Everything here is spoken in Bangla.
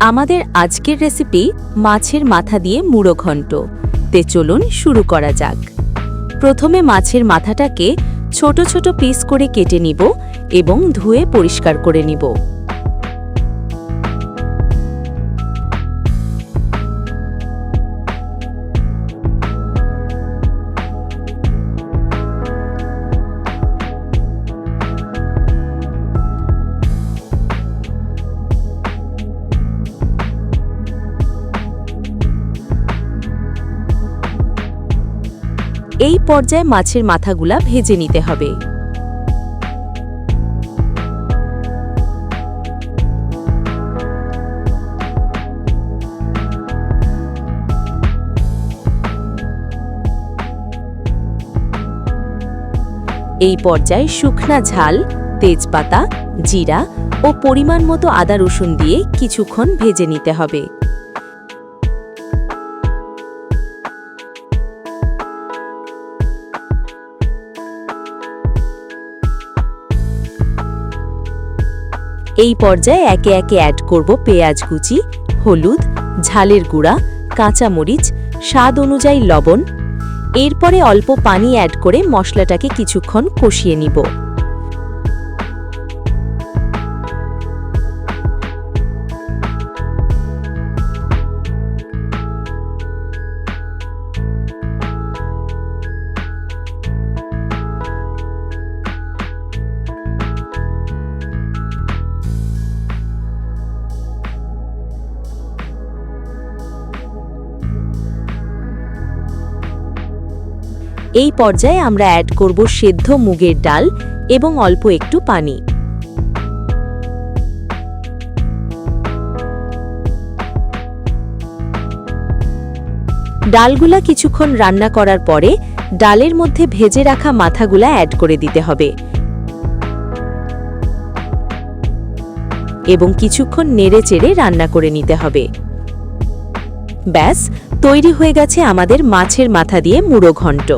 আমাদের আজকের রেসিপি মাছের মাথা দিয়ে মুড়ো ঘন্ট। তে চলুন শুরু করা যাক। প্রথমে মাছের মাথাটাকে ছোট ছোট পিস করে কেটে নিব এবং ধুয়ে পরিষ্কার করে নিব। এই পর্যায়ে মাছের মাথাগুলা ভেজে নিতে হবে। এই পর্যায়ে শুকনা ঝাল, তেজপাতা, জিরা ও পরিমাণ মতো আদা রসুন দিয়ে কিছুক্ষণ ভেজে নিতে হবে। এই পর্যায়ে একে একে অ্যাড করব পেঁয়াজ কুচি, হলুদ, ঝালের গুঁড়া, কাঁচামরিচ, স্বাদ অনুযায়ী লবণ। এরপরে অল্প পানি অ্যাড করে মশলাটাকে কিছুক্ষণ কষিয়ে নিব। এই পর্যায়ে আমরা অ্যাড করব সেদ্ধ মুগের ডাল এবং অল্প একটু পানি। ডালগুলা কিছুক্ষণ রান্না করার পরে ডালের মধ্যে ভেজে রাখা মাথাগুলা অ্যাড করে দিতে হবে এবং কিছুক্ষণ নেড়েচেড়ে রান্না করে নিতে হবে। ব্যাস, তৈরি হয়ে গেছে আমাদের মাছের মাথা দিয়ে মুড়ো ঘন্ট।